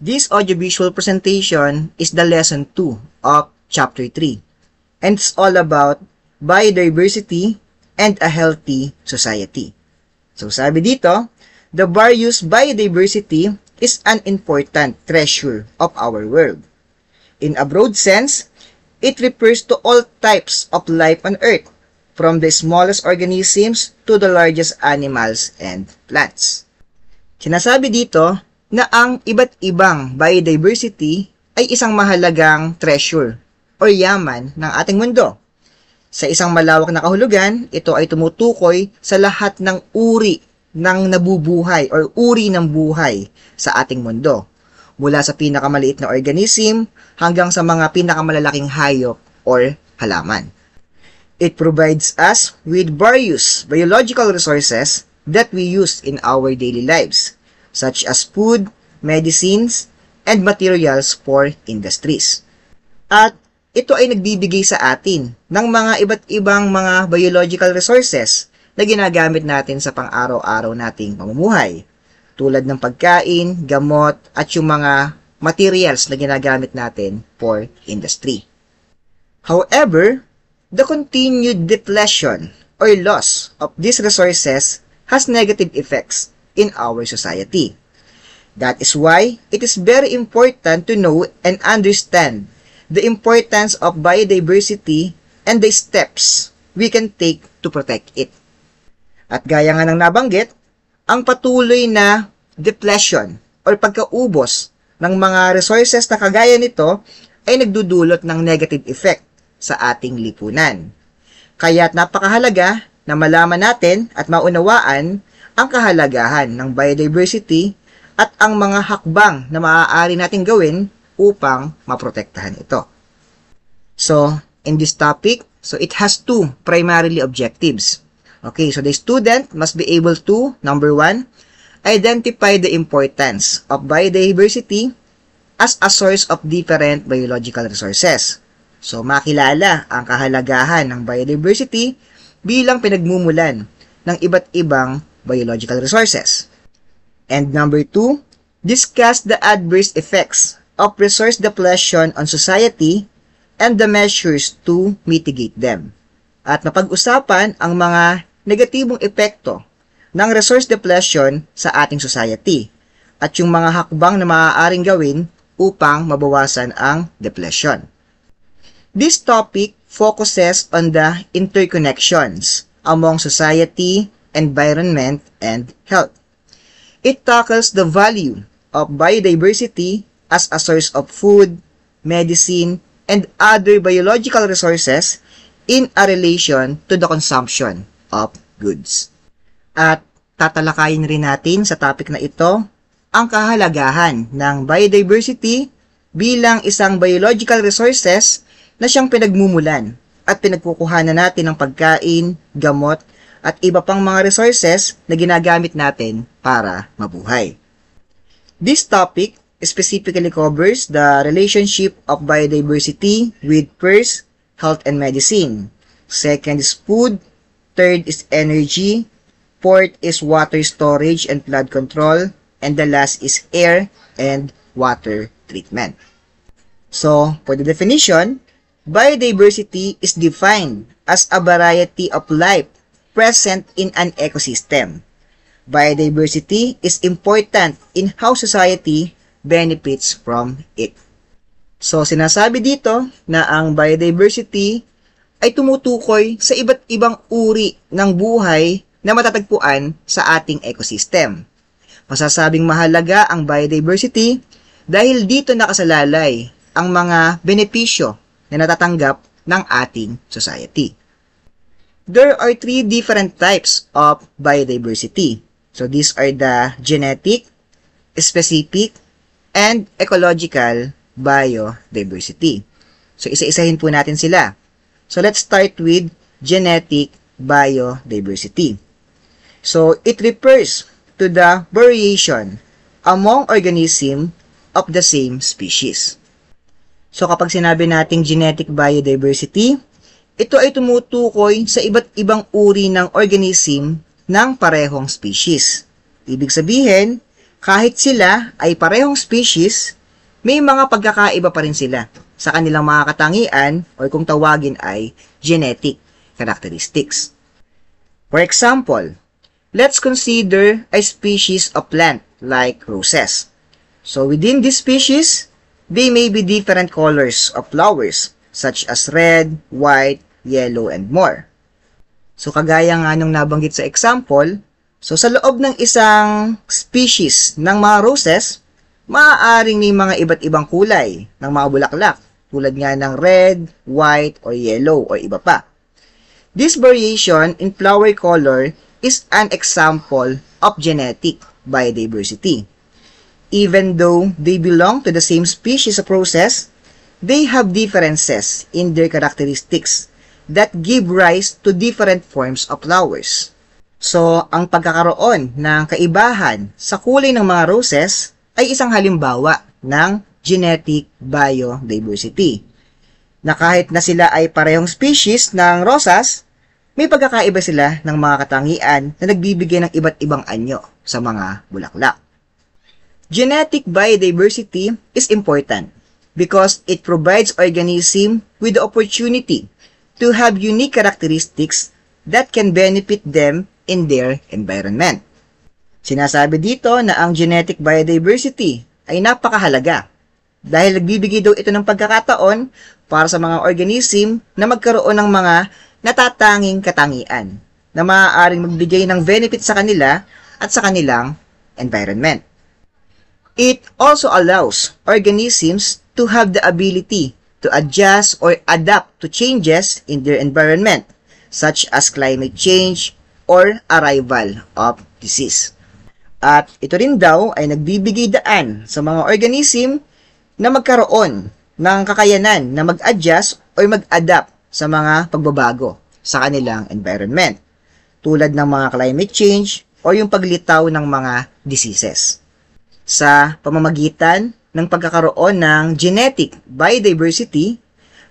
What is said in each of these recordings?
This audiovisual presentation is the lesson 2 of chapter 3, and it's all about biodiversity and a healthy society. So sabi dito, the various biodiversity is an important treasure of our world. In a broad sense, it refers to all types of life on Earth, from the smallest organisms to the largest animals and plants. Sinasabi dito na ang iba't ibang biodiversity ay isang mahalagang treasure o yaman ng ating mundo. Sa isang malawak na kahulugan, ito ay tumutukoy sa lahat ng uri ng nabubuhay o uri ng buhay sa ating mundo, mula sa pinakamaliit na organism hanggang sa mga pinakamalalaking hayop or halaman. It provides us with various biological resources that we use in our daily lives, such as food, medicines, and materials for industries. At ito ay nagbibigay sa atin ng mga iba't ibang mga biological resources na ginagamit natin sa pang-araw-araw nating pamumuhay, tulad ng pagkain, gamot, at yung mga materials na ginagamit natin for industry. However, the continued depletion or loss of these resources has negative effects in our society. That is why it is very important to know and understand the importance of biodiversity and the steps we can take to protect it. At gaya nga ng nabanggit, ang patuloy na depletion or pagkaubos ng mga resources na kagaya nito ay nagdudulot ng negative effect sa ating lipunan. Kaya't napakahalaga na malaman natin at maunawaan ang kahalagahan ng biodiversity at ang mga hakbang na maaari nating gawin upang maprotektahan ito. So, in this topic, it has two primarily objectives. Okay, so the student must be able to, number 1, identify the importance of biodiversity as a source of different biological resources. So, makilala ang kahalagahan ng biodiversity bilang pinagmumulan ng iba't ibang biological resources. And number 2, discuss the adverse effects of resource depletion on society and the measures to mitigate them. At mapag-usapan ang mga negatibong epekto ng resource depletion sa ating society at yung mga hakbang na maaaring gawin upang mabawasan ang depletion. This topic focuses on the interconnections among society, environment, and health. It tackles the value of biodiversity as a source of food, medicine, and other biological resources in a relation to the consumption of goods. At tatalakayin rin natin sa topic na ito ang kahalagahan ng biodiversity bilang isang biological resources na siyang pinagmumulan at pinagkukuhanan natin ng pagkain, gamot, at iba pang mga resources na ginagamit natin para mabuhay. This topic specifically covers the relationship of biodiversity with first, health and medicine. Second is food. Third is energy. Fourth is water storage and flood control. And the last is air and water treatment. So, for the definition, biodiversity is defined as a variety of life present in an ecosystem. Biodiversity is important in how society benefits from it. So, sinasabi dito na ang biodiversity ay tumutukoy sa iba't ibang uri ng buhay na matatagpuan sa ating ecosystem. Masasabing mahalaga ang biodiversity dahil dito nakasalalay ang mga benepisyo na natatanggap ng ating society. There are 3 different types of biodiversity. So these are the genetic, specific, and ecological biodiversity. So isa-isahin po natin sila. So let's start with genetic biodiversity. So it refers to the variation among organisms of the same species. So kapag sinabi nating genetic biodiversity, ito ay tumutukoy sa iba't ibang uri ng organism ng parehong species. Ibig sabihin, kahit sila ay parehong species, may mga pagkakaiba pa rin sila sa kanilang mga katangian o kung tawagin ay genetic characteristics. For example, let's consider a species of plant like roses. So within this species, they may be different colors of flowers such as red, white, yellow, and more. So kagaya nga nung nabanggit sa example, so sa loob ng isang species ng mga roses, maaaring may mga iba't ibang kulay ng mga bulaklak tulad nga ng red, white, or yellow, or iba pa. This variation in flower color is an example of genetic biodiversity. Even though they belong to the same species of roses, they have differences in their characteristics that give rise to different forms of flowers. So, ang pagkakaroon ng kaibahan sa kulay ng mga roses ay isang halimbawa ng genetic biodiversity. Na kahit na sila ay parehong species ng rosas, may pagkakaiba sila ng mga katangian na nagbibigay ng iba't ibang anyo sa mga bulaklak. Genetic biodiversity is important because it provides organisms with the opportunity to have unique characteristics that can benefit them in their environment. Sinasabi dito na ang genetic biodiversity ay napakahalaga dahil nagbibigay daw ito ng pagkakataon para sa mga organism na magkaroon ng mga natatanging katangian na maaaring magbigay ng benefit sa kanila at sa kanilang environment. It also allows organisms to have the ability to adjust or adapt to changes in their environment, such as climate change or arrival of disease. At ito rin daw ay nagbibigay daan sa mga organism na magkaroon ng kakayanan na mag-adjust or mag-adapt sa mga pagbabago sa kanilang environment, tulad ng mga climate change o yung paglitaw ng mga diseases. Sa pamamagitan ng pagkakaroon ng genetic biodiversity,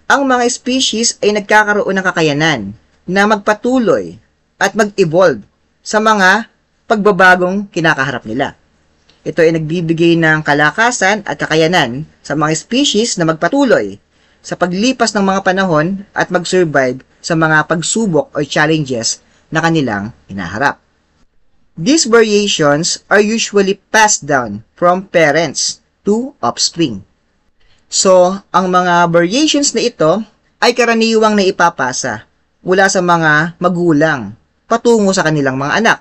ang mga species ay nagkakaroon ng kakayanan na magpatuloy at mag-evolve sa mga pagbabagong kinakaharap nila. Ito ay nagbibigay ng kalakasan at kakayanan sa mga species na magpatuloy sa paglipas ng mga panahon at mag-survive sa mga pagsubok o challenges na kanilang hinaharap. These variations are usually passed down from parents to offspring. So, ang mga variations na ito ay karaniwang naipapasa mula sa mga magulang patungo sa kanilang mga anak.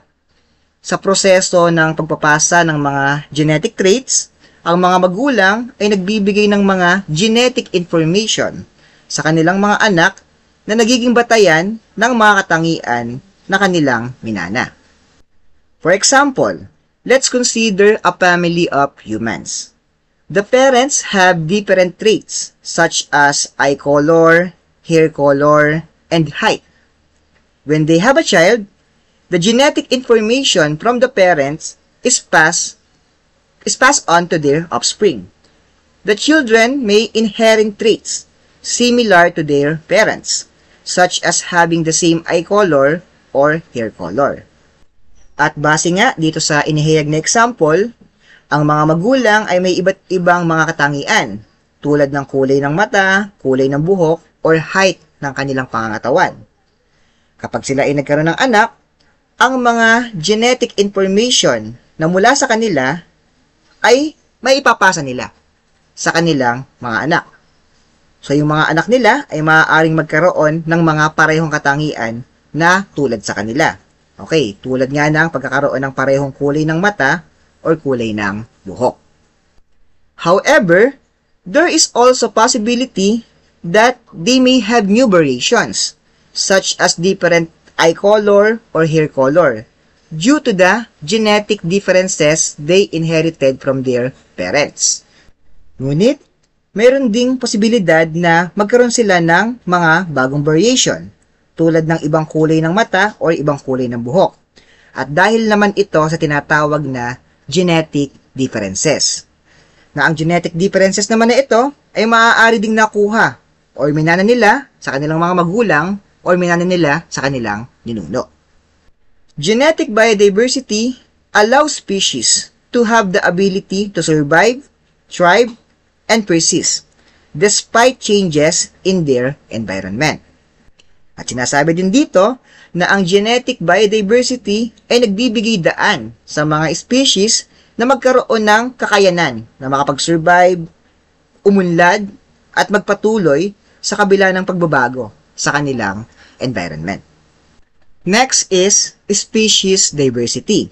Sa proseso ng pagpapasa ng mga genetic traits, ang mga magulang ay nagbibigay ng mga genetic information sa kanilang mga anak na nagiging batayan ng mga katangian na kanilang minana. For example, let's consider a family of humans. The parents have different traits such as eye color, hair color, and height. When they have a child, the genetic information from the parents is passed on to their offspring. The children may inherit traits similar to their parents, such as having the same eye color or hair color. At base nga dito sa inihayag na example, ang mga magulang ay may iba't ibang mga katangian tulad ng kulay ng mata, kulay ng buhok, or height ng kanilang pangangatawan. Kapag sila ay nagkaroon ng anak, ang mga genetic information na mula sa kanila ay maipapasa nila sa kanilang mga anak. So yung mga anak nila ay maaaring magkaroon ng mga parehong katangian na tulad sa kanila. Okay, tulad nga ng pagkakaroon ng parehong kulay ng mata or kulay ng buhok. However, there is also possibility that they may have new variations, such as different eye color or hair color, due to the genetic differences they inherited from their parents. Ngunit, mayroon ding posibilidad na magkaroon sila ng mga bagong variation, tulad ng ibang kulay ng mata o ibang kulay ng buhok. At dahil naman ito sa tinatawag na genetic differences. Na ang genetic differences naman na ito ay maaari ding nakuha o minana nila sa kanilang mga magulang o minana nila sa kanilang ninuno. Genetic biodiversity allows species to have the ability to survive, thrive, and persist despite changes in their environment. At sinasabi din dito na ang genetic biodiversity ay nagbibigay daan sa mga species na magkaroon ng kakayanan na makapag-survive, umunlad, at magpatuloy sa kabila ng pagbabago sa kanilang environment. Next is species diversity.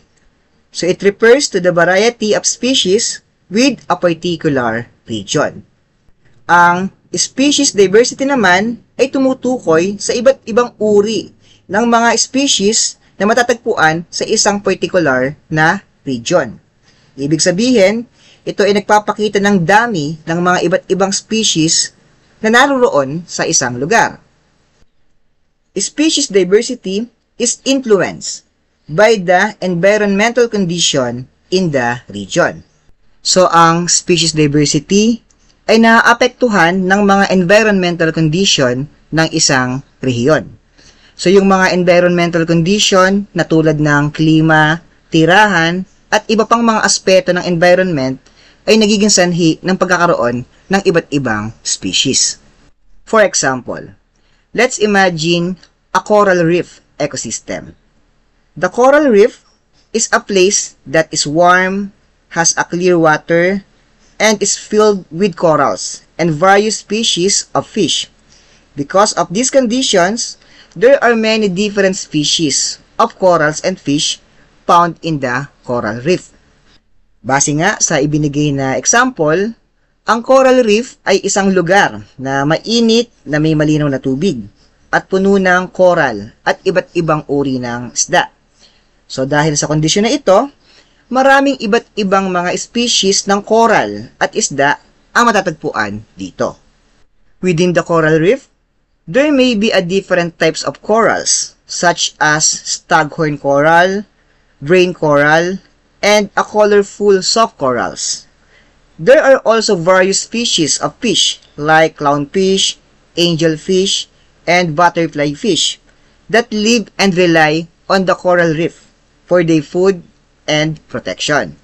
So it refers to the variety of species with a particular region. Ang species diversity naman ay tumutukoy sa iba't ibang uri ng mga species na matatagpuan sa isang particular na region. Ibig sabihin, ito ay nagpapakita ng dami ng mga iba't ibang species na naroon sa isang lugar. Species diversity is influenced by the environmental condition in the region. So, ang species diversity ay naaapektuhan ng mga environmental condition ng isang rehiyon. So, yung mga environmental condition na tulad ng klima, tirahan, at iba pang mga aspeto ng environment ay nagiging sanhi ng pagkakaroon ng iba't ibang species. For example, let's imagine a coral reef ecosystem. The coral reef is a place that is warm, has a clear water, and is filled with corals and various species of fish. Because of these conditions, there are many different species of corals and fish found in the coral reef. Base nga sa ibinigay na example, ang coral reef ay isang lugar na mainit na may malinaw na tubig at puno ng coral at iba't ibang uri ng isda. So dahil sa kondisyon na ito, maraming iba't ibang mga species ng coral at isda ang matatagpuan dito. Within the coral reef, there may be a different types of corals such as staghorn coral, brain coral, and a colorful soft corals. There are also various species of fish like clownfish, angelfish, and butterfly fish that live and rely on the coral reef for their food and protection.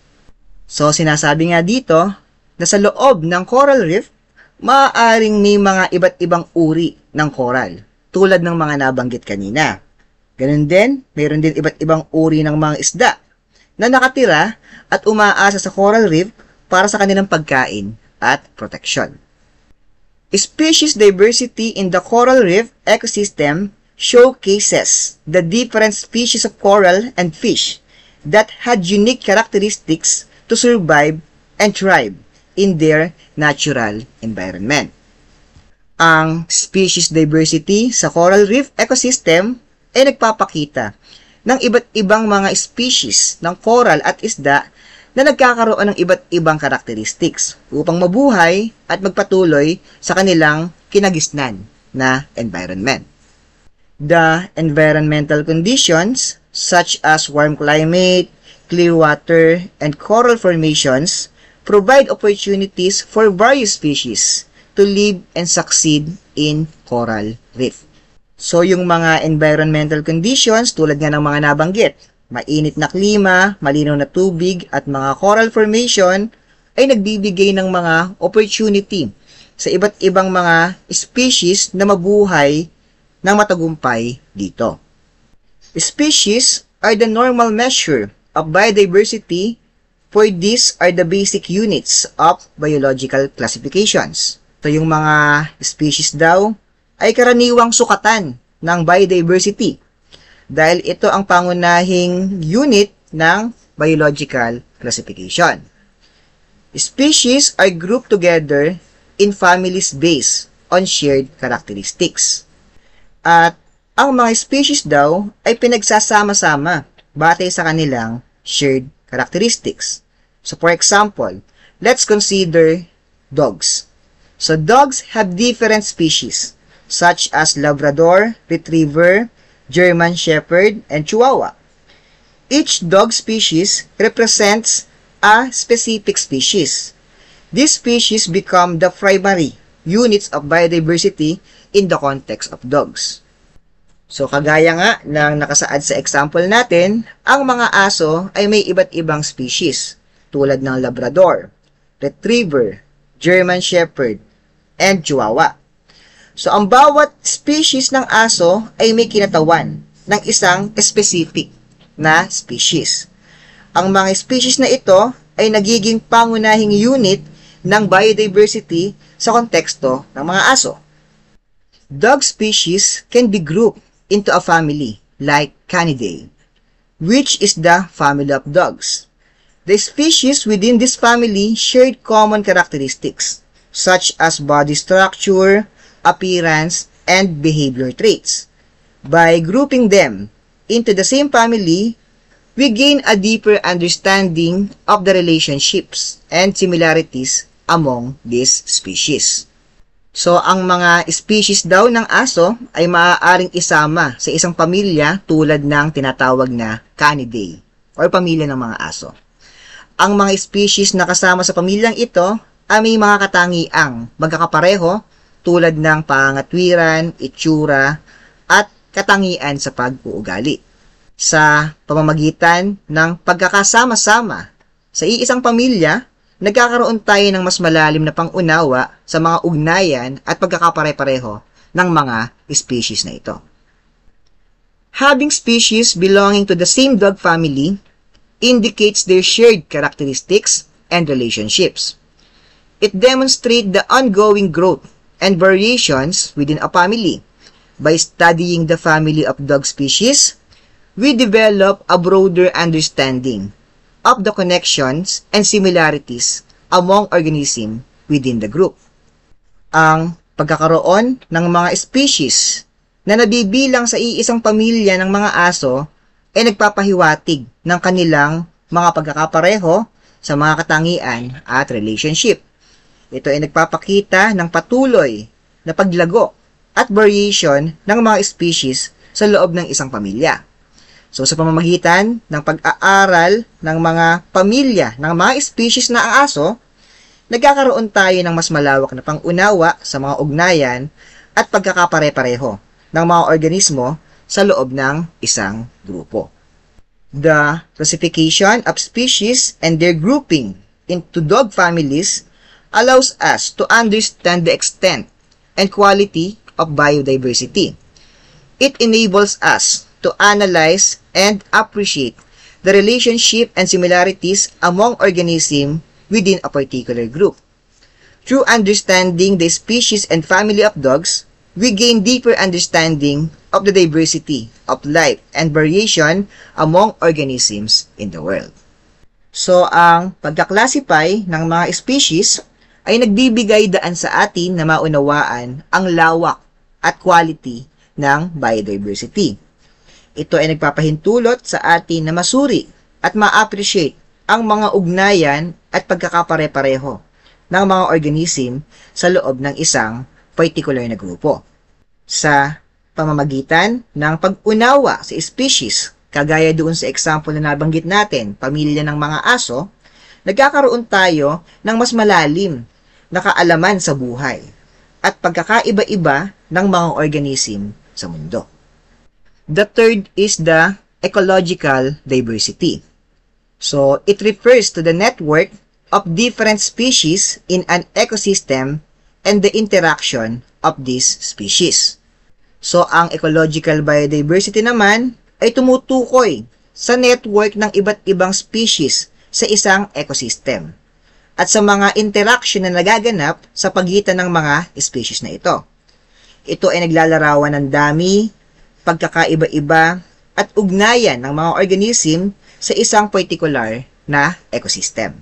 So, sinasabi nga dito na sa loob ng coral reef, maaaring may mga iba't ibang uri ng coral tulad ng mga nabanggit kanina. Ganun din, mayroon din iba't ibang uri ng mga isda na nakatira at umaasa sa coral reef para sa kanilang pagkain at protection. Species diversity in the coral reef ecosystem showcases the different species of coral and fish that had unique characteristics to survive and thrive in their natural environment. Ang species diversity sa coral reef ecosystem ay nagpapakita ng iba't ibang mga species ng coral at isda na nagkakaroon ng iba't ibang characteristics upang mabuhay at magpatuloy sa kanilang kinagisnan na environment. The environmental conditions such as warm climate, clear water, and coral formations provide opportunities for various species to live and succeed in coral reef. So, yung mga environmental conditions tulad nga ng mga nabanggit, mainit na klima, malinaw na tubig, at mga coral formation ay nagbibigay ng mga opportunity sa iba't ibang mga species na mabuhay ng matagumpay dito. Species are the normal measure of biodiversity, for these are the basic units of biological classifications. So, yung mga species daw ay karaniwang sukatan ng biodiversity dahil ito ang pangunahing unit ng biological classification. Species are grouped together in families based on shared characteristics. At ang mga species daw ay pinagsasama-sama batay sa kanilang shared characteristics. So, for example, let's consider dogs. So, dogs have different species such as Labrador, Retriever, German Shepherd, and Chihuahua. Each dog species represents a specific species. These species become the primary units of biodiversity in the context of dogs. So, kagaya nga ng nakasaad sa example natin, ang mga aso ay may iba't ibang species. tulad ng Labrador, Retriever, German Shepherd, and Chihuahua. So, ang bawat species ng aso ay may kinatawan ng isang specific na species. Ang mga species na ito ay nagiging pangunahing unit ng biodiversity sa konteksto ng mga aso. Dog species can be grouped into a family like Canidae, which is the family of dogs. The species within this family shared common characteristics such as body structure, appearance, and behavior traits. By grouping them into the same family, we gain a deeper understanding of the relationships and similarities among these species. So, ang mga species daw ng aso ay maaaring isama sa isang pamilya tulad ng tinatawag na Canidae or pamilya ng mga aso. Ang mga species na kasama sa pamilyang ito ay may mga katangiang magkakapareho tulad ng pangangatwiran, itsura, at katangian sa pag-uugali. Sa pamamagitan ng pagkakasama-sama sa iisang pamilya, nagkakaroon tayo ng mas malalim na pangunawa sa mga ugnayan at pagkakapare-pareho ng mga species na ito. Having species belonging to the same dog family indicates their shared characteristics and relationships. It demonstrates the ongoing growth and variations within a family. By studying the family of dog species, we develop a broader understanding of the connections and similarities among organisms within the group. Ang pagkakaroon ng mga species na nabibilang sa iisang pamilya ng mga aso ay nagpapahiwatig ng kanilang mga pagkakapareho sa mga katangian at relationship. Ito ay nagpapakita ng patuloy na paglago at variation ng mga species sa loob ng isang pamilya. So, sa pamamagitan ng pag-aaral ng mga pamilya ng mga species na aso, nagkakaroon tayo ng mas malawak na pangunawa sa mga ugnayan at pagkakapare-pareho ng mga organismo sa loob ng isang grupo. The classification of species and their grouping into dog families allows us to understand the extent and quality of biodiversity. It enables us to analyze and appreciate the relationship and similarities among organisms within a particular group. Through understanding the species and family of dogs, we gain deeper understanding of the diversity of life and variation among organisms in the world. So, ang pagkaklasify ng mga species ay nagbibigay daan sa atin na maunawaan ang lawak at quality ng biodiversity. Ito ay nagpapahintulot sa atin na masuri at ma-appreciate ang mga ugnayan at pagkakapare-pareho ng mga organism sa loob ng isang particular na grupo. Sa pamamagitan ng pag-unawa sa species, kagaya doon sa example na nabanggit natin, pamilya ng mga aso, nagkakaroon tayo ng mas malalim na kaalaman sa buhay at pagkakaiba-iba ng mga organism sa mundo. The third is the ecological diversity. So, it refers to the network of different species in an ecosystem and the interaction of these species. So, ang ecological biodiversity naman ay tumutukoy sa network ng iba't ibang species sa isang ecosystem at sa mga interaction na nagaganap sa pagitan ng mga species na ito. Ito ay naglalarawan ng dami, pagkakaiba-iba, at ugnayan ng mga organism sa isang particular na ecosystem.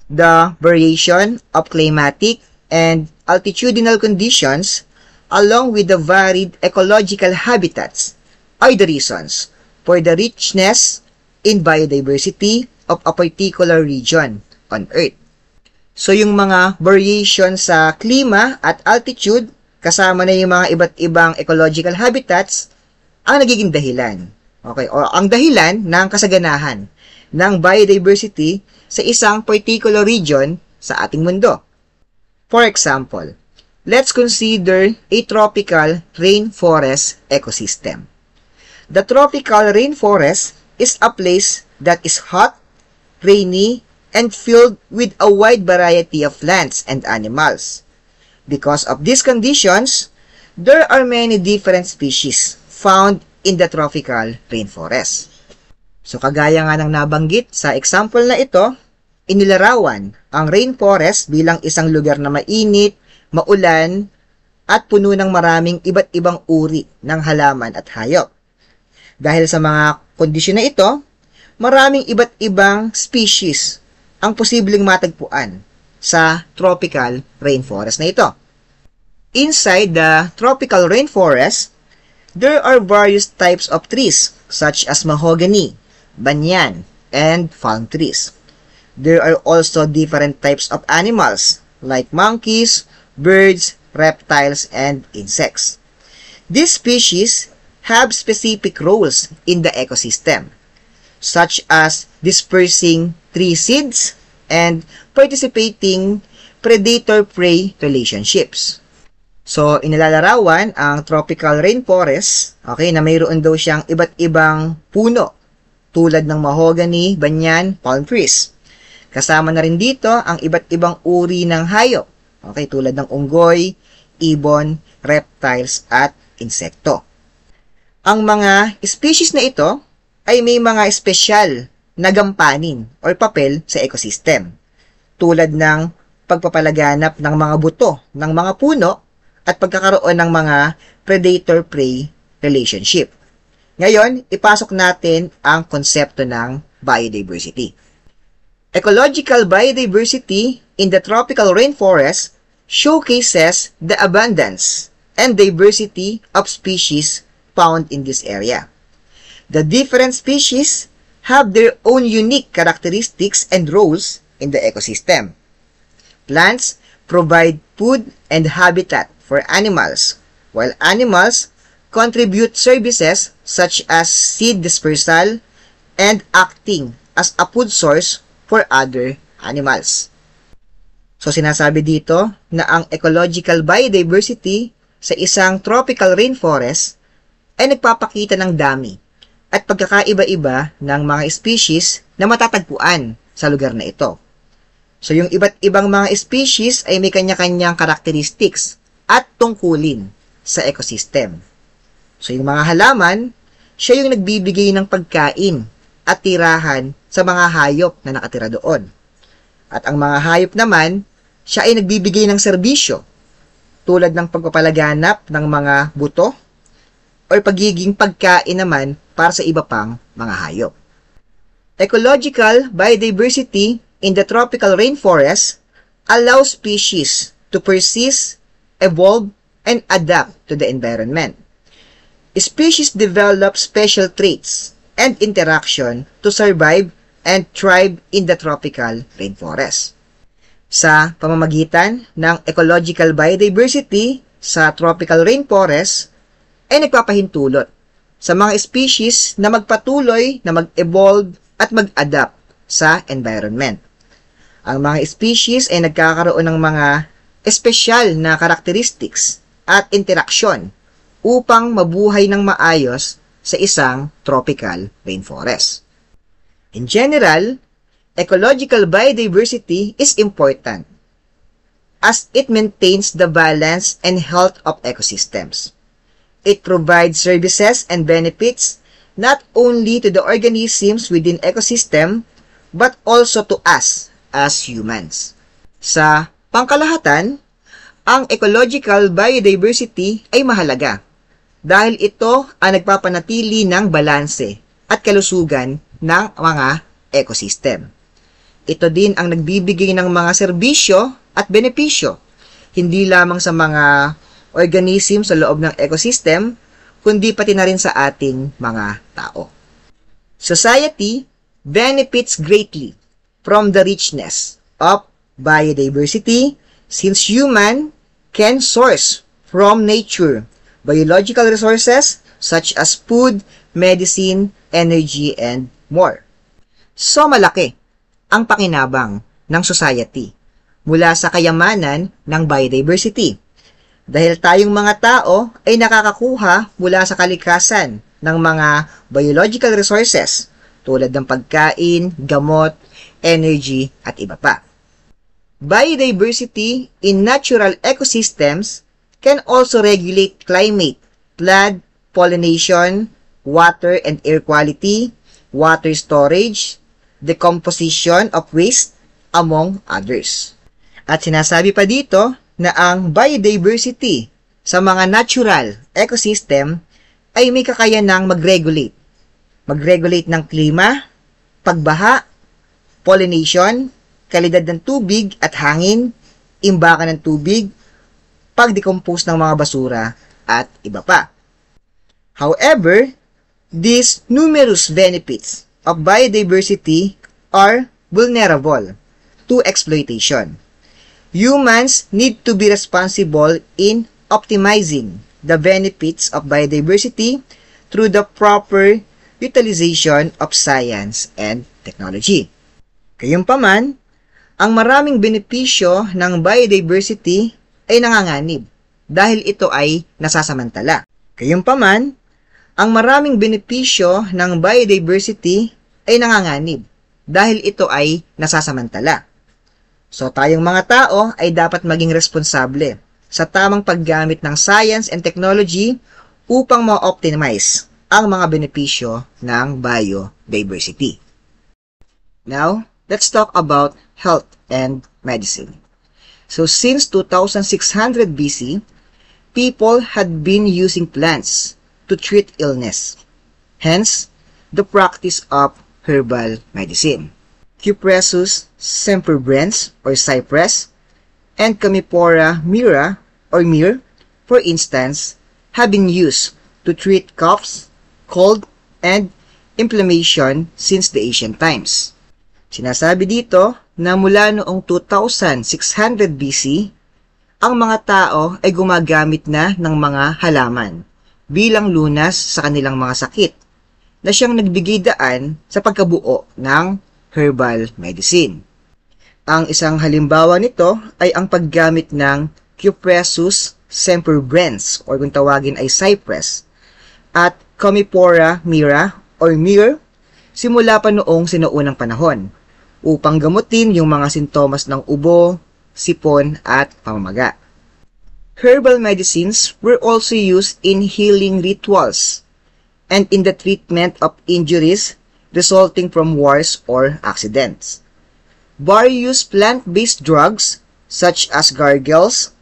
The variation of climatic and altitudinal conditions along with the varied ecological habitats are the reasons for the richness in biodiversity of a particular region on Earth. So, yung mga variation sa klima at altitude, kasama na yung mga iba't ibang ecological habitats, ang nagiging dahilan. Okay? O ang dahilan ng kasaganahan ng biodiversity sa isang particular region sa ating mundo. For example, let's consider a tropical rainforest ecosystem. The tropical rainforest is a place that is hot, rainy, and filled with a wide variety of plants and animals. Because of these conditions, there are many different species found in the tropical rainforest. So kagaya nga ng nabanggit sa example na ito, inilarawan ang rainforest bilang isang lugar na mainit, maulan, at puno ng maraming iba't ibang uri ng halaman at hayop. Dahil sa mga kondisyon na ito, maraming iba't ibang species ang posibleng matagpuan sa tropical rainforest na ito. Inside the tropical rainforest, there are various types of trees such as mahogany, banyan, and palm trees. There are also different types of animals like monkeys, birds, reptiles, and insects. These species have specific roles in the ecosystem, such as dispersing tree seeds and participating predator-prey relationships. So, inilalarawan ang tropical rainforest, okay, na mayroon daw siyang iba't ibang puno, tulad ng mahogany, banyan, palm trees. Kasama na rin dito ang iba't ibang uri ng hayop, okay, tulad ng unggoy, ibon, reptiles, at insekto. Ang mga species na ito ay may mga espesyal na gampanin o papel sa ecosystem, tulad ng pagpapalaganap ng mga buto ng mga puno at pagkakaroon ng mga predator-prey relationship. Ngayon, ipasok natin ang konsepto ng biodiversity. Ecological biodiversity in the tropical rainforest showcases the abundance and diversity of species found in this area. The different species have their own unique characteristics and roles in the ecosystem. Plants provide food and habitat for animals, while animals contribute services such as seed dispersal and acting as a food source for other animals. So sinasabi dito na ang ecological biodiversity sa isang tropical rainforest ay nagpapakita ng dami at pagkakaiba-iba ng mga species na matatagpuan sa lugar na ito. So yung iba't ibang mga species ay may kanya-kanyang characteristics at tungkulin sa ecosystem. So yung mga halaman, siya yung nagbibigay ng pagkain at tirahan sa mga hayop na nakatira doon. At ang mga hayop naman, siya ay nagbibigay ng serbisyo tulad ng pagpapalaganap ng mga buto o pagiging pagkain naman para sa iba pang mga hayop. Ecological biodiversity in the tropical rainforest allows species to persist, evolve, and adapt to the environment. Species develop special traits and interaction to survive and thrive in the tropical rainforest. Sa pamamagitan ng ecological biodiversity sa tropical rainforest ay nagpapahintulot sa mga species na magpatuloy na mag-evolve at mag-adapt sa environment. Ang mga species ay nagkakaroon ng mga espesyal na characteristics at interaksyon upang mabuhay ng maayos sa isang tropical rainforest. In general, ecological biodiversity is important as it maintains the balance and health of ecosystems. It provides services and benefits not only to the organisms within ecosystem but also to us as humans. Sa pangkalahatan, ang ecological biodiversity ay mahalaga dahil ito ang nagpapanatili ng balanse at kalusugan ng mga ecosystem. Ito din ang nagbibigay ng mga serbisyo at benepisyo, hindi lamang sa mga organism sa loob ng ecosystem, kundi pati na rin sa ating mga tao. Society benefits greatly from the richness of biodiversity since human can source from nature biological resources such as food, medicine, energy, and more. So malaki ang pakinabang ng society mula sa kayamanan ng biodiversity. Dahil tayong mga tao ay nakakakuha mula sa kalikasan ng mga biological resources tulad ng pagkain, gamot, energy, at iba pa. Biodiversity in natural ecosystems can also regulate climate, flood, pollination, water and air quality, water storage, decomposition of waste, among others. At sinasabi pa dito na ang biodiversity sa mga natural ecosystem ay may kakayanang mag-regulate. Mag-regulate ng klima, pagbaha, pollination, kalidad ng tubig at hangin, imbakan ng tubig, pag-decompose ng mga basura, at iba pa. However, these numerous benefits of biodiversity are vulnerable to exploitation. Humans need to be responsible in optimizing the benefits of biodiversity through the proper utilization of science and technology. Gayunpaman, ang maraming benepisyo ng biodiversity ay nanganganib dahil ito ay nasasamantala. Gayunpaman, ang maraming benepisyo ng biodiversity ay nanganganib dahil ito ay nasasamantala. So tayong mga tao ay dapat maging responsable sa tamang paggamit ng science and technology upang ma-optimize ang mga benepisyo ng biodiversity. Now, let's talk about health and medicine. So since 2600 BC, people had been using plants to treat illness. Hence, the practice of herbal medicine. Cupressus sempervirens or cypress and Commiphora myrrha or myrrh, for instance, have been used to treat coughs, cold, and inflammation since the ancient times. Sinasabi dito na mula noong 2600 BC, ang mga tao ay gumagamit na ng mga halaman bilang lunas sa kanilang mga sakit na siyang nagbigay daan sa pagkabuo ng herbal medicine. Ang isang halimbawa nito ay ang paggamit ng Cupressus sempervirens o kung tawagin ay cypress at Commiphora myrrha or myrrh simula pa noong sinuunang panahon upang gamutin yung mga sintomas ng ubo, sipon at pamamaga. Herbal medicines were also used in healing rituals and in the treatment of injuries resulting from wars or accidents. Various plant-based drugs such as gargles,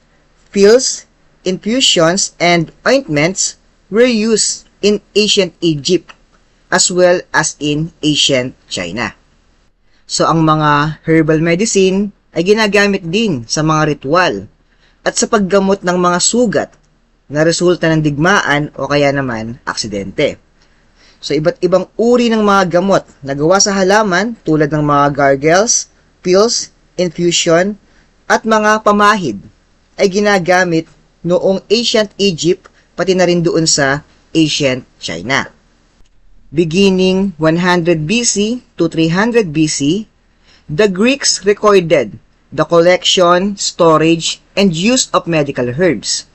pills, infusions, and ointments were used in ancient Egypt as well as in ancient China. So ang mga herbal medicine ay ginagamit din sa mga ritual at sa paggamot ng mga sugat na resulta ng digmaan o kaya naman aksidente. So iba't ibang uri ng mga gamot na gawa sa halaman tulad ng mga gargles, pills, infusion, at mga pamahid ay ginagamit noong ancient Egypt pati na rin doon sa ancient China. Beginning 100 BC to 300 BC, the Greeks recorded the collection, storage, and use of medical herbs.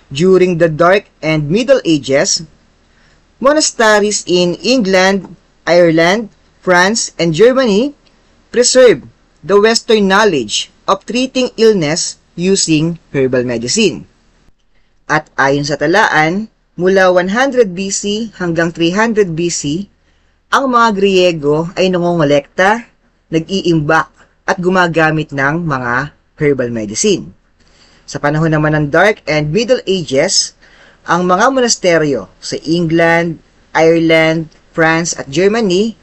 During the Dark and Middle Ages, monasteries in England, Ireland, France, and Germany preserved the Western knowledge of treating illness using herbal medicine. At ayon sa talaan, mula 100 BC hanggang 300 BC, ang mga Griego ay nangongolekta, nag-iimbak at gumagamit ng mga herbal medicine. Sa panahon naman ng Dark and Middle Ages, ang mga monasteryo sa England, Ireland, France at Germany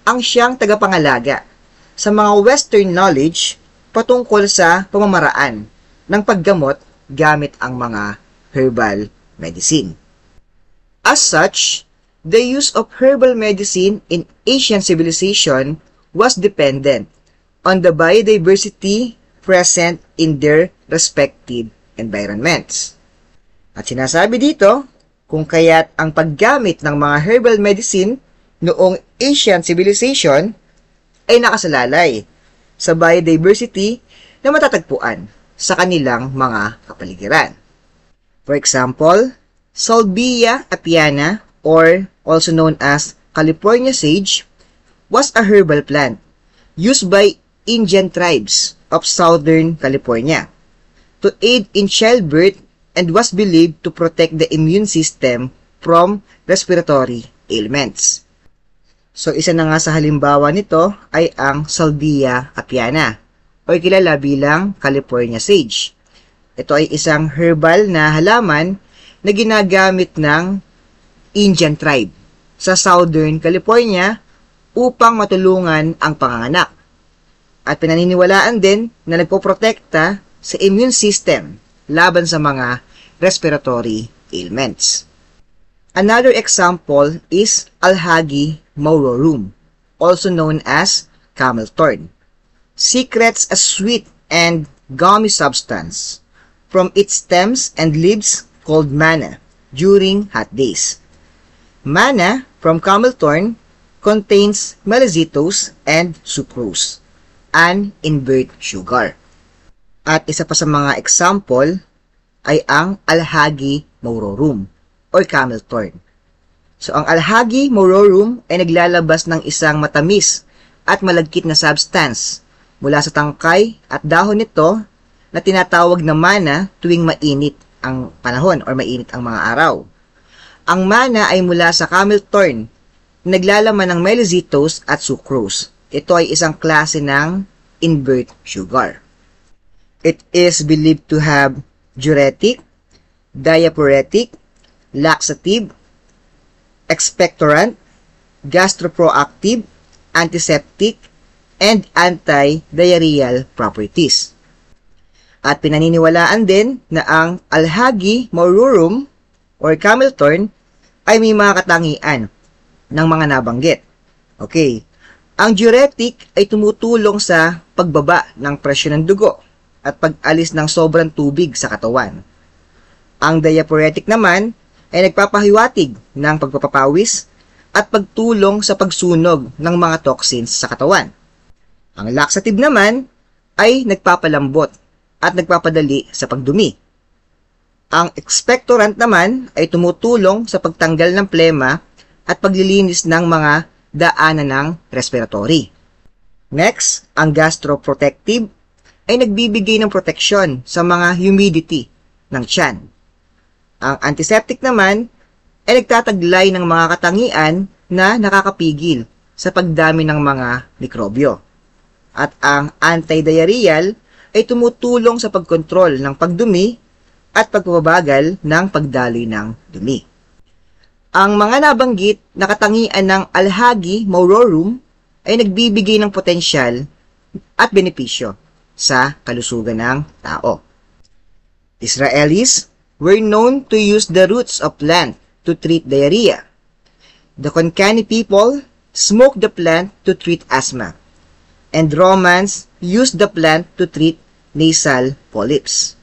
ang siyang tagapangalaga sa mga Western knowledge patungkol sa pamamaraan ng paggamot gamit ang mga herbal medicine. As such, the use of herbal medicine in ancient civilization was dependent on the biodiversity present in their respective environments. At sinasabi dito, kung kaya't ang paggamit ng mga herbal medicine noong ancient civilization ay nakasalalay sa biodiversity na matatagpuan sa kanilang mga kapaligiran. For example, Salvia apiana or also known as California sage was a herbal plant used by Indian tribes of Southern California to aid in childbirth and was believed to protect the immune system from respiratory ailments. So, isa na nga sa halimbawa nito ay ang Salvia apiana o kilala bilang California sage. Ito ay isang herbal na halaman na ginagamit ng Indian tribe sa Southern California upang matulungan ang panganganak. At pinaniniwalaan din na nagpoprotekta sa immune system laban sa mga respiratory ailments. Another example is Alhagi maurorum, also known as camel thorn. Secretes a sweet and gummy substance from its stems and leaves called manna during hot days. Manna from camel thorn contains malizitos and sucrose, an invert sugar. At isa pa sa mga example ay ang Alhagi maurorum or camel thorn. So, ang Alhagi maurorum ay naglalabas ng isang matamis at malagkit na substance mula sa tangkay at dahon nito na tinatawag na manna tuwing mainit ang panahon or mainit ang mga araw. Ang manna ay mula sa camel thorn, naglalaman ng malizitos at sucrose. Ito ay isang klase ng invert sugar. It is believed to have diuretic, diaphoretic, laxative, expectorant, gastroproactive, antiseptic, and anti-diarrheal properties. At pinaniniwalaan din na ang Alhagi maurorum or camel thorn ay may mga katangian ng mga nabanggit. Okay. Ang diuretic ay tumutulong sa pagbaba ng presyon ng dugo at pag-alis ng sobrang tubig sa katawan. Ang diaphoretic naman ay nagpapahiwatig ng pagpapawis at pagtulong sa pagsunog ng mga toxins sa katawan. Ang laxative naman ay nagpapalambot at nagpapadali sa pagdumi. Ang expectorant naman ay tumutulong sa pagtanggal ng plema at paglilinis ng mga daanan ng respiratory. Next, ang gastroprotective ay nagbibigay ng proteksyon sa mga humidity ng tiyan. Ang antiseptic naman ay nagtataglay ng mga katangian na nakakapigil sa pagdami ng mga mikrobyo. At ang anti-diarrheal ay tumutulong sa pagkontrol ng pagdumi at pagbabagal ng pagdaloy ng dumi. Ang mga nabanggit na katangian ng Alhagi maurorum ay nagbibigay ng potensyal at benepisyo sa kalusugan ng tao. Israelis were known to use the roots of plant to treat diarrhea. The Konkani people smoked the plant to treat asthma, and Romans used the plant to treat nasal polyps.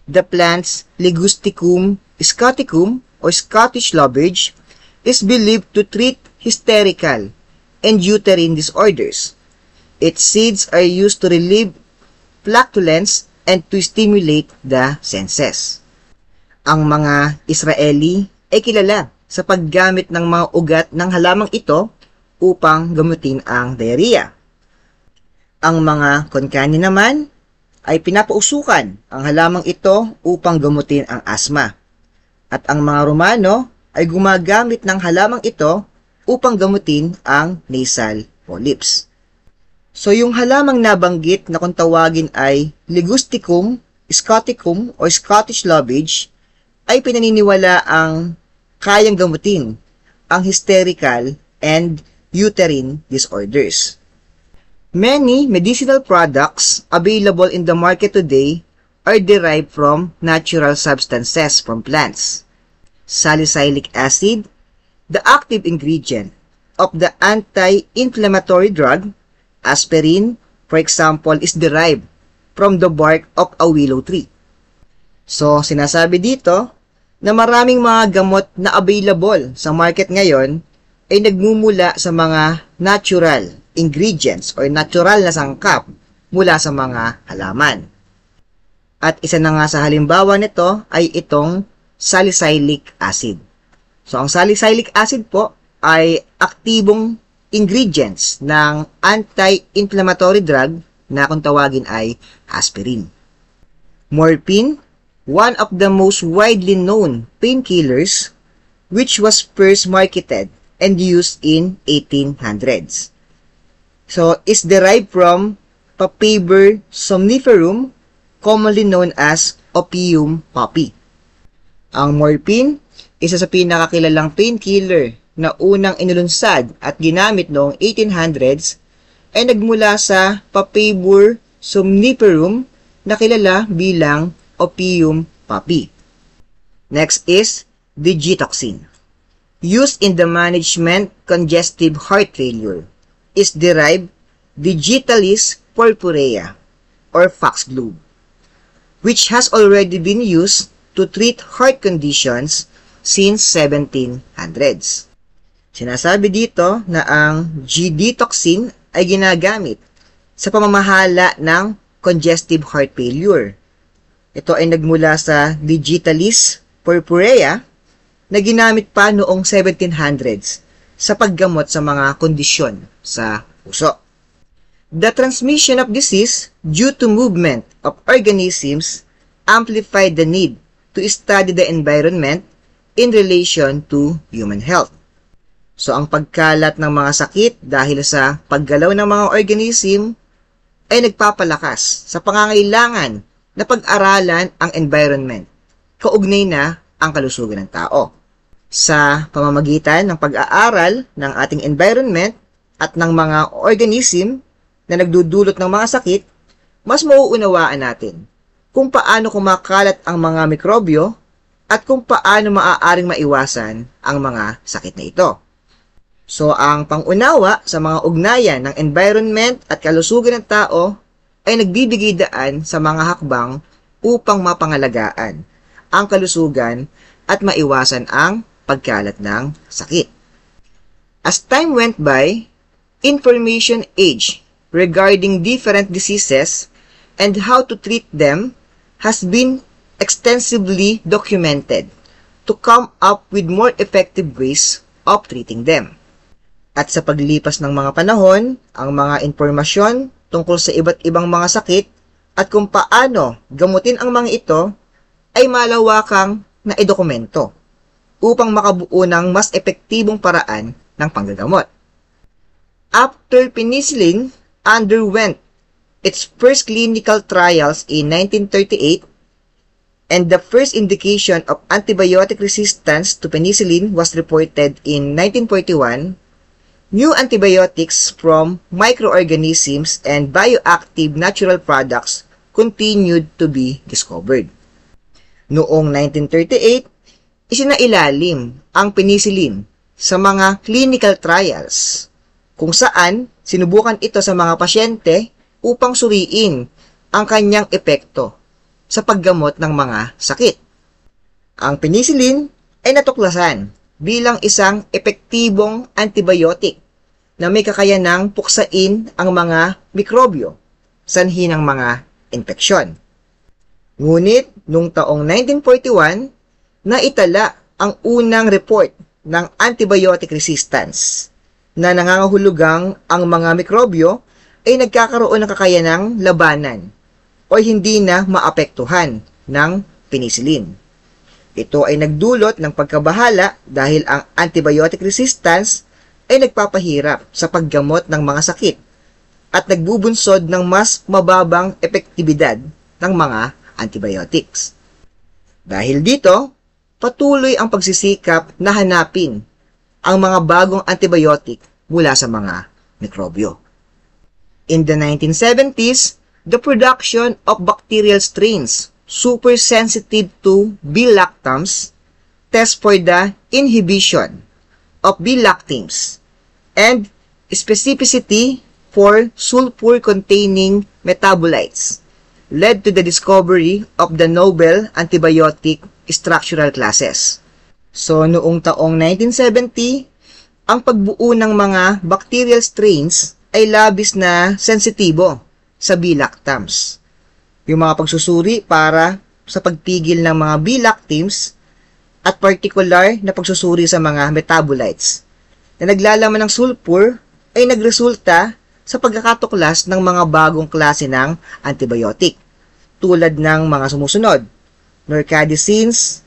The plant's Ligusticum scoticum or Scottish lovage is believed to treat hysterical and uterine disorders. Its seeds are used to relieve flatulence and to stimulate the senses. Ang mga Israeli ay kilala sa paggamit ng mga ugat ng halamang ito upang gamutin ang diarrhea. Ang mga Konkani naman ay pinapausukan ang halamang ito upang gamutin ang asma. At ang mga Romano ay gumagamit ng halamang ito upang gamutin ang nasal polyps. So yung halamang nabanggit na kung tawagin ay Ligusticum scoticum o Scottish lovage ay pinaniniwala ang kayang gamutin ang hysterical and uterine disorders. Many medicinal products available in the market today are derived from natural substances from plants. Salicylic acid, the active ingredient of the anti-inflammatory drug, aspirin, for example, is derived from the bark of a willow tree. So, sinasabi dito na maraming mga gamot na available sa market ngayon ay nagmumula sa mga natural ingredients o natural na sangkap mula sa mga halaman. At isa na nga sa halimbawa nito ay itong salicylic acid. So, ang salicylic acid po ay aktibong ingredients ng anti-inflammatory drug na kung tawagin ay aspirin. Morphine, one of the most widely known painkillers, which was first marketed and used in 1800s. So, is derived from Papaver somniferum, commonly known as opium poppy. Ang morphine, isa sa pinakakilalang painkiller na unang inulunsad at ginamit noong 1800s ay nagmula sa Papaver somniferum na kilala bilang opium poppy. Next is digitoxin. Used in the management congestive heart failure, is derived Digitalis purpurea or foxglove, which has already been used to treat heart conditions since 1700s. Sinasabi dito na ang G-ditoxin ay ginagamit sa pamamahala ng congestive heart failure. Ito ay nagmula sa Digitalis purpurea na ginamit pa noong 1700s sa paggamot sa mga kondisyon sa puso. The transmission of disease due to movement of organisms amplified the need to study the environment in relation to human health. So, ang pagkalat ng mga sakit dahil sa paggalaw ng mga organism ay nagpapalakas sa pangangailangan na pag-aralan ang environment, kaugnay na ang kalusugan ng tao. Sa pamamagitan ng pag-aaral ng ating environment at ng mga organism na nagdudulot ng mga sakit, mas mauunawaan natin kung paano kumakalat ang mga mikrobyo at kung paano maaaring maiwasan ang mga sakit na ito. So, ang pangunawa sa mga ugnayan ng environment at kalusugan ng tao ay nagbibigay daan sa mga hakbang upang mapangalagaan ang kalusugan at maiwasan ang pagkalat ng sakit. As time went by, information age regarding different diseases and how to treat them has been extensively documented to come up with more effective ways of treating them. At sa paglipas ng mga panahon, ang mga impormasyon tungkol sa iba't ibang mga sakit at kung paano gamutin ang mga ito ay malawakang na idokumento upang makabuo ng mas epektibong paraan ng panggagamot. After penicillin underwent its first clinical trials in 1938 and the first indication of antibiotic resistance to penicillin was reported in 1941, new antibiotics from microorganisms and bioactive natural products continued to be discovered. Noong 1938, isinailalim ang penicillin sa mga clinical trials kung saan sinubukan ito sa mga pasyente upang suriin ang kanyang epekto sa paggamot ng mga sakit. Ang penicillin ay natuklasan bilang isang epektibong antibiotic na may kakayanang puksain ang mga mikrobyo, sanhi ng mga infeksyon. Ngunit, noong taong 1941, naitala ang unang report ng antibiotic resistance na nangangahulugang ang mga mikrobyo ay nagkakaroon ng kakayanang labanan o hindi na maapektuhan ng penicillin. Ito ay nagdulot ng pagkabahala dahil ang antibiotic resistance ay nagpapahirap sa paggamot ng mga sakit at nagbubunsod ng mas mababang epektibidad ng mga antibiotics. Dahil dito, patuloy ang pagsisikap na hanapin ang mga bagong antibiotic mula sa mga mikrobyo. In the 1970s, the production of bacterial strains super sensitive to B-lactams test for the inhibition of B-lactams and specificity for sulfur-containing metabolites led to the discovery of the novel antibiotic structural classes. So, noong taong 1970, ang pagbuo ng mga bacterial strains ay labis na sensitibo sa B-lactams. Yung mga pagsusuri para sa pagpigil ng mga B-lactams at particular na pagsusuri sa mga metabolites na naglalaman ng sulfur ay nagresulta sa pagkakatuklas ng mga bagong klase ng antibiotic tulad ng mga sumusunod: mercadicins,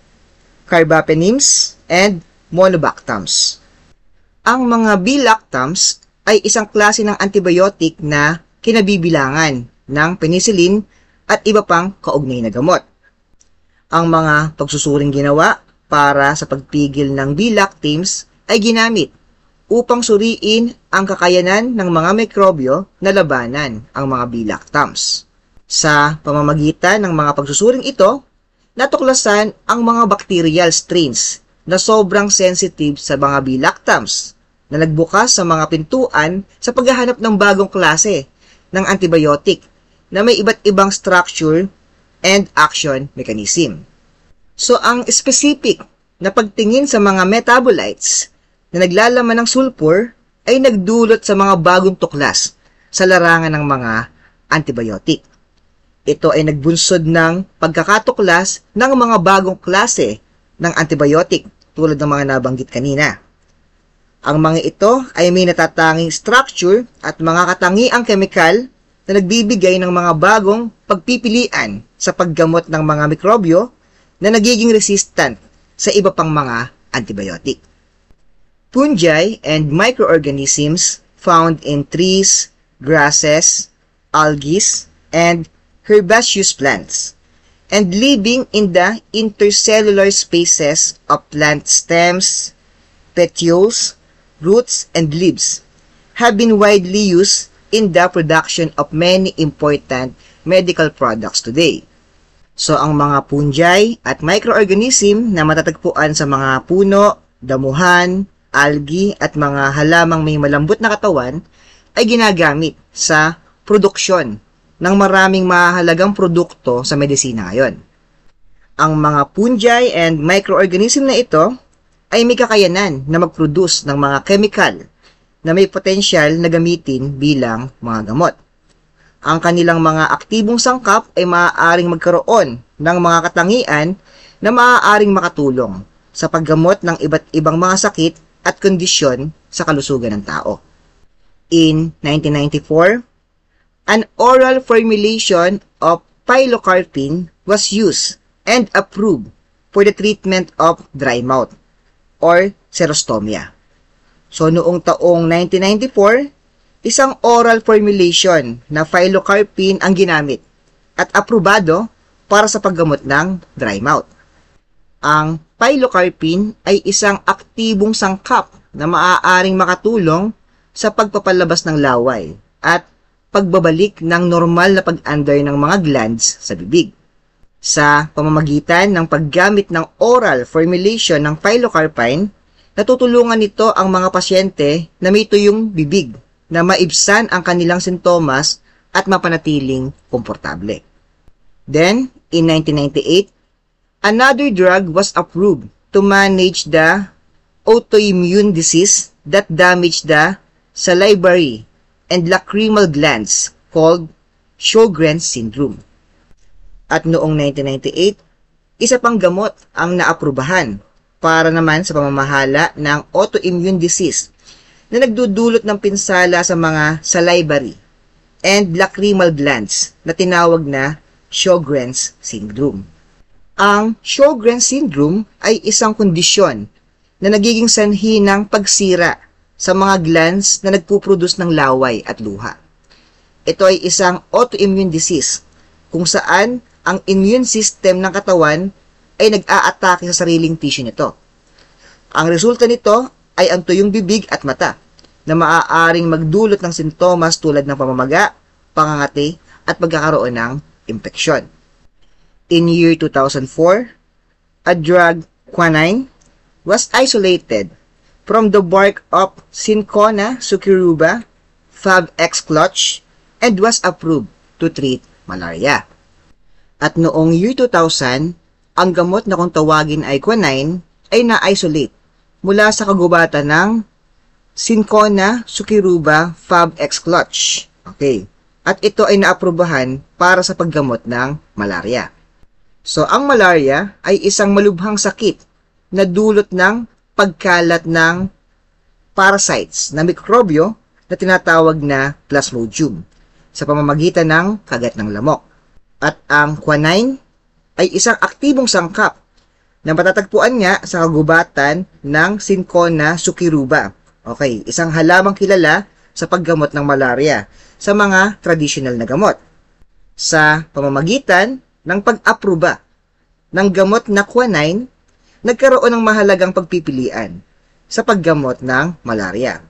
carbapenems, and monobactams. Ang mga B-lactams ay isang klase ng antibiotic na kinabibilangan ng penicillin at iba pang kaugnay na gamot. Ang mga pagsusuring ginawa para sa pagpigil ng B-lactams ay ginamit upang suriin ang kakayanan ng mga mikrobyo na labanan ang mga B-lactams. Sa pamamagitan ng mga pagsusuring ito, natuklasan ang mga bacterial strains na sobrang sensitive sa mga B-lactams na nagbukas sa mga pintuan sa paghahanap ng bagong klase ng antibiotic na may iba't ibang structure and action mechanism. So, ang specific na pagtingin sa mga metabolites na naglalaman ng sulfur ay nagdulot sa mga bagong tuklas sa larangan ng mga antibiotic. Ito ay nagbunsod ng pagkakatuklas ng mga bagong klase ng antibiotic tulad ng mga nabanggit kanina. Ang mga ito ay may natatanging structure at mga katangiang kemikal na nagbibigay ng mga bagong pagpipilian sa paggamot ng mga mikrobyo na nagiging resistant sa iba pang mga antibiotic. Fungi and microorganisms found in trees, grasses, algae, and herbaceous plants, and living in the intercellular spaces of plant stems, petioles, roots, and leaves, have been widely used in the production of many important medical products today. So, ang mga fungi at microorganism na matatagpuan sa mga puno, damuhan, algae, at mga halamang may malambot na katawan ay ginagamit sa produksyon ng maraming mahalagang produkto sa medisina ngayon. Ang mga fungi and microorganism na ito ay may kakayanan na mag-produce ng mga chemical na may potensyal na gamitin bilang mga gamot. Ang kanilang mga aktibong sangkap ay maaaring magkaroon ng mga katangian na maaaring makatulong sa paggamot ng iba't ibang mga sakit at kondisyon sa kalusugan ng tao. In 1994, an oral formulation of pilocarpine was used and approved for the treatment of dry mouth or xerostomia. So, noong taong 1994, isang oral formulation na pilocarpine ang ginamit at aprobado para sa paggamot ng dry mouth. Ang pilocarpine ay isang aktibong sangkap na maaaring makatulong sa pagpapalabas ng laway at pagbabalik ng normal na pag-andoy ng mga glands sa bibig. Sa pamamagitan ng paggamit ng oral formulation ng pilocarpine, natutulungan nito ang mga pasyente na may tuyong bibig na maibsan ang kanilang sintomas at mapanatiling komportable. Then, in 1998, another drug was approved to manage the autoimmune disease that damaged the salivary and lacrimal glands called Sjogren's syndrome. At noong 1998, isa pang gamot ang naaprubahan para naman sa pamamahala ng autoimmune disease na nagdudulot ng pinsala sa mga salivary and lacrimal glands na tinawag na Sjogren's syndrome. Ang Sjogren's syndrome ay isang kondisyon na nagiging sanhi ng pagsira sa mga glands na nagpuproduce ng laway at luha. Ito ay isang autoimmune disease kung saan ang immune system ng katawan ay nag-aatake sa sariling tissue nito. Ang resulta nito ay ang tuyong bibig at mata na maaaring magdulot ng sintomas tulad ng pamamaga, pangangati, at pagkakaroon ng impeksyon. In year 2004, a drug, quinine, was isolated from the bark of Cinchona succuruba, Fab X clutch, and was approved to treat malaria. At noong year 2000, ang gamot na kung tawagin ay quinine ay na-isolate mula sa kagubatan ng Cinchona succuruba, Fab X clutch. Okay. At ito ay naaprubahan para sa paggamot ng malaria. So, ang malaria ay isang malubhang sakit na dulot ng pagkalat ng parasites na mikrobyo na tinatawag na Plasmodium sa pamamagitan ng kagat ng lamok. At ang quinine ay isang aktibong sangkap na matatagpuan nga sa kagubatan ng Cinchona succeruba. Okay, isang halamang kilala sa paggamot ng malaria sa mga traditional na gamot. Sa pamamagitan ng pag-apruba ng gamot na quinine, nagkaroon ng mahalagang pagpipilian sa paggamot ng malaria.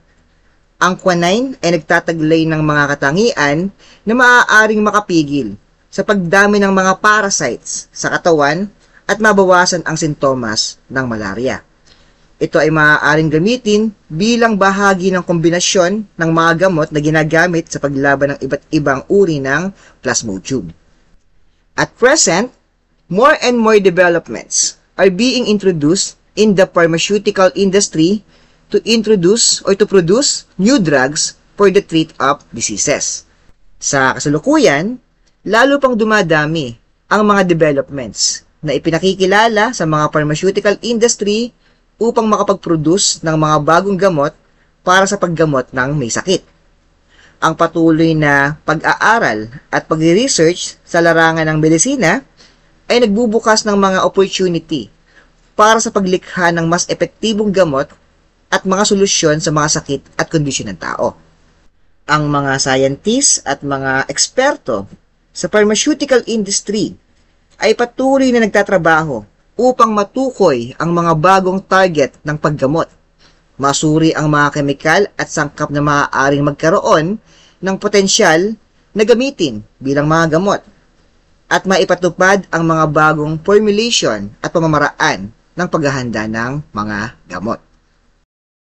Ang quinine ay nagtataglay ng mga katangian na maaaring makapigil sa pagdami ng mga parasites sa katawan at mabawasan ang sintomas ng malaria. Ito ay maaaring gamitin bilang bahagi ng kombinasyon ng mga gamot na ginagamit sa paglaban ng iba't ibang uri ng Plasmodium. At present, more and more developments are being introduced in the pharmaceutical industry to introduce or to produce new drugs for the treat of diseases. Sa kasalukuyan, lalo pang dumadami ang mga developments na ipinakikilala sa mga pharmaceutical industry upang makapag-produce ng mga bagong gamot para sa paggamot ng may sakit. Ang patuloy na pag-aaral at pag-research sa larangan ng medisina ay nagbubukas ng mga opportunity para sa paglikha ng mas epektibong gamot at mga solusyon sa mga sakit at kondisyon ng tao. Ang mga scientists at mga eksperto sa pharmaceutical industry ay patuloy na nagtatrabaho upang matukoy ang mga bagong target ng paggamot, masuri ang mga kemikal at sangkap na maaaring magkaroon ng potensyal na gamitin bilang mga gamot, at maipatupad ang mga bagong formulation at pamamaraan ng paghahanda ng mga gamot.